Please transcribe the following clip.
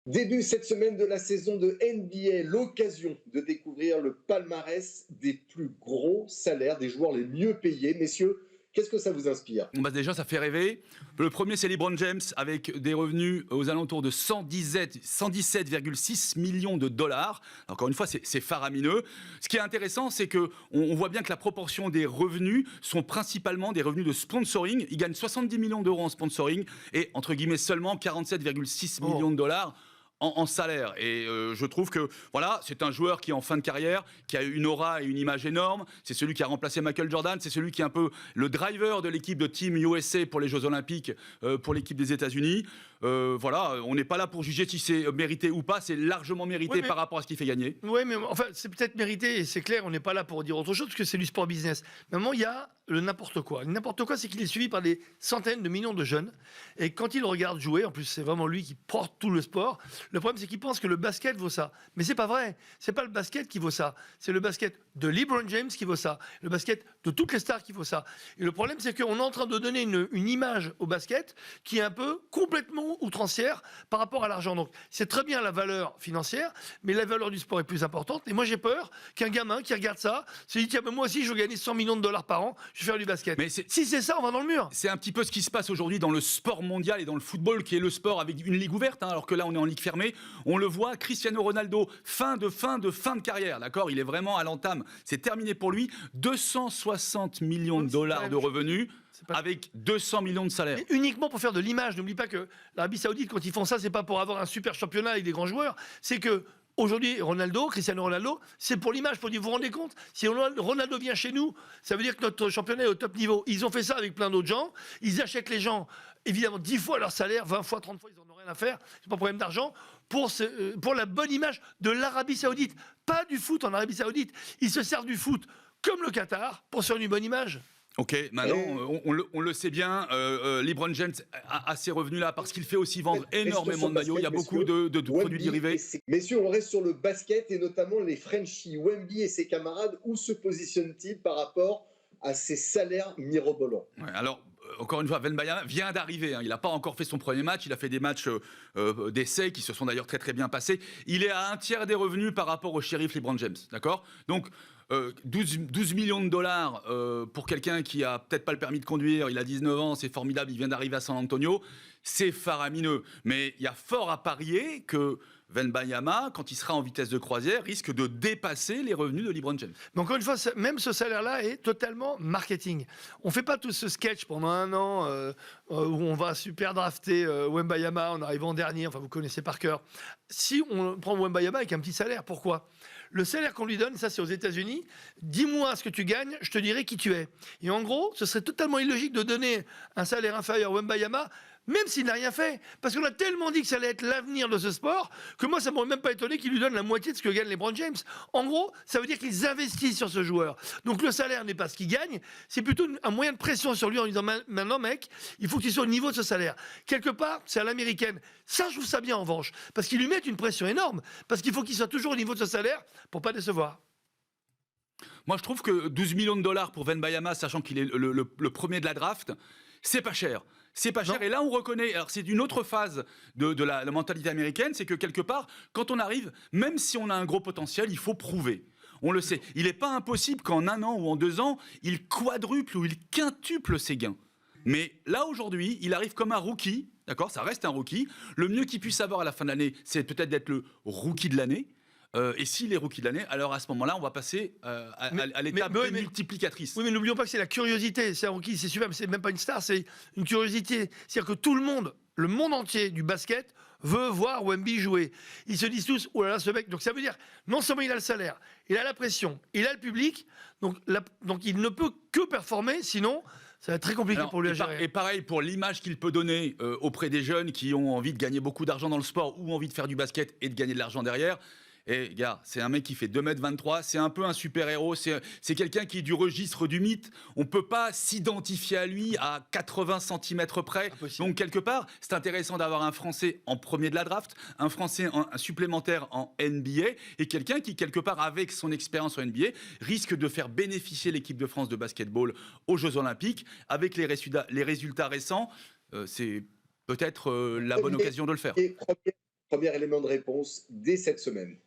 Début cette semaine de la saison de NBA, l'occasion de découvrir le palmarès des plus gros salaires des joueurs les mieux payés. Messieurs, qu'est-ce que ça vous inspire? Bah déjà, ça fait rêver. Le premier, c'est LeBron James, avec des revenus aux alentours de 117,6 millions de dollars. Encore une fois, c'est faramineux. Ce qui est intéressant, c'est qu'on voit bien que la proportion des revenus sont principalement des revenus de sponsoring. Il gagne 70 millions d'euros en sponsoring et, entre guillemets, seulement 47,6 millions de dollars en salaire. Et je trouve que voilà, c'est un joueur qui est en fin de carrière, qui a une aura et une image énorme. C'est celui qui a remplacé Michael Jordan. C'est celui qui est un peu le driver de l'équipe de Team USA pour les Jeux Olympiques, pour l'équipe des États-Unis. Voilà, on n'est pas là pour juger si c'est mérité ou pas. C'est largement mérité par rapport à ce qu'il fait gagner. Oui, mais enfin, c'est peut-être mérité, et c'est clair, on n'est pas là pour dire autre chose, parce que c'est du sport business. Mais à un moment, il y a le n'importe quoi. Le n'importe quoi, c'est qu'il est suivi par des centaines de millions de jeunes. Et quand il regarde jouer, en plus, c'est vraiment lui qui porte tout le sport. Le problème, c'est qu'il pense que le basket vaut ça. Mais c'est pas vrai. C'est pas le basket qui vaut ça. C'est le basket de LeBron James qui vaut ça. Le basket de toutes les stars qui vaut ça. Et le problème, c'est qu'on est en train de donner une image au basket qui est un peu complètement outrancière par rapport à l'argent. Donc, c'est très bien la valeur financière, mais la valeur du sport est plus importante. Et moi, j'ai peur qu'un gamin qui regarde ça se dise, tiens, mais moi aussi, je veux gagner 100 millions de dollars par an, je vais faire du basket. Mais si c'est ça, on va dans le mur. C'est un petit peu ce qui se passe aujourd'hui dans le sport mondial et dans le football, qui est le sport avec une ligue ouverte, alors que là, on est en ligue fermée. On le voit, Cristiano Ronaldo, fin de carrière, d'accord. Il est vraiment à l'entame. C'est terminé pour lui. 260 millions de dollars de revenus avec 200 millions de salaires. Mais uniquement pour faire de l'image. N'oublie pas que l'Arabie Saoudite, quand ils font ça, c'est pas pour avoir un super championnat avec des grands joueurs. C'est que aujourd'hui, Cristiano Ronaldo, c'est pour l'image, pour dire, vous vous rendez compte, si Ronaldo vient chez nous, ça veut dire que notre championnat est au top niveau. Ils ont fait ça avec plein d'autres gens. Ils achètent les gens, évidemment, 10 fois leur salaire, 20 fois, 30 fois, ils n'en ont rien à faire. C'est pas un problème d'argent. Pour la bonne image de l'Arabie Saoudite, pas du foot en Arabie Saoudite. Ils se servent du foot comme le Qatar pour se faire une bonne image. Ok, maintenant, on le sait bien, LeBron James a ces revenus-là parce qu'il fait aussi vendre énormément de maillots. Il y a beaucoup de produits dérivés. Messieurs, on reste sur le basket et notamment les Frenchies. Wemby et ses camarades, où se positionnent-ils par rapport à ces salaires mirobolants? Ouais, alors, encore une fois, Wembanyama vient d'arriver. Il n'a pas encore fait son premier match. Il a fait des matchs d'essai qui se sont d'ailleurs très très bien passés. Il est à un tiers des revenus par rapport au shérif LeBron James. D'accord ? Donc, 12 millions de dollars pour quelqu'un qui a peut-être pas le permis de conduire, il a 19 ans, c'est formidable, il vient d'arriver à San Antonio, c'est faramineux. Mais il y a fort à parier que Wembanyama, quand il sera en vitesse de croisière, risque de dépasser les revenus de LeBron James. Mais encore une fois, même ce salaire-là est totalement marketing. On ne fait pas tout ce sketch pendant un an où on va super drafter Wembanyama en arrivant dernier, enfin vous connaissez par cœur. Si on prend Wembanyama avec un petit salaire, pourquoi ? Le salaire qu'on lui donne, ça c'est aux États-Unis, dis-moi ce que tu gagnes, je te dirai qui tu es. Et en gros, ce serait totalement illogique de donner un salaire inférieur à Wembanyama, même s'il n'a rien fait. Parce qu'on a tellement dit que ça allait être l'avenir de ce sport, que moi, ça ne m'aurait même pas étonné qu'il lui donne la moitié de ce que gagne LeBron James. En gros, ça veut dire qu'ils investissent sur ce joueur. Donc le salaire n'est pas ce qu'il gagne, c'est plutôt un moyen de pression sur lui en disant, maintenant mec, il faut que tu sois au niveau de ce salaire. Quelque part, c'est à l'américaine. Ça, je trouve ça bien en revanche. Parce qu'ils lui mettent une pression énorme. Parce qu'il faut qu'il soit toujours au niveau de ce salaire pour ne pas décevoir. Moi, je trouve que 12 millions de dollars pour Wembanyama, sachant qu'il est le premier de la draft, c'est pas cher. C'est pas cher. Non. Et là, on reconnaît. Alors, c'est une autre phase de la mentalité américaine, c'est que quelque part, quand on arrive, même si on a un gros potentiel, il faut prouver. On le sait. Il n'est pas impossible qu'en 1 an ou en 2 ans, il quadruple ou il quintuple ses gains. Mais là, aujourd'hui, il arrive comme un rookie. D'accord ? Ça reste un rookie. Le mieux qu'il puisse avoir à la fin de l'année, c'est peut-être d'être le rookie de l'année. Et s'il est rookie de l'année, alors à ce moment-là, on va passer à l'étape multiplicatrice. Oui, mais n'oublions pas que c'est la curiosité. C'est un rookie, c'est super, mais c'est même pas une star, c'est une curiosité. C'est-à-dire que tout le monde entier du basket veut voir Wemby jouer. Ils se disent tous, oh là là, ce mec. Donc ça veut dire, non seulement il a le salaire, il a la pression, il a le public, donc il ne peut que performer, sinon ça va être très compliqué pour lui à gérer. Et pareil pour l'image qu'il peut donner auprès des jeunes qui ont envie de gagner beaucoup d'argent dans le sport ou envie de faire du basket et de gagner de l'argent derrière. Et gars, c'est un mec qui fait 2,23 m, c'est un peu un super-héros, c'est quelqu'un qui est du registre du mythe. On ne peut pas s'identifier à lui à 80 cm près. Impossible. Donc quelque part, c'est intéressant d'avoir un Français en premier de la draft, un Français un supplémentaire en NBA, et quelqu'un qui, quelque part, avec son expérience en NBA, risque de faire bénéficier l'équipe de France de basketball aux Jeux Olympiques. Avec les résultats récents, c'est peut-être la bonne occasion de le faire. Premier élément de réponse dès cette semaine.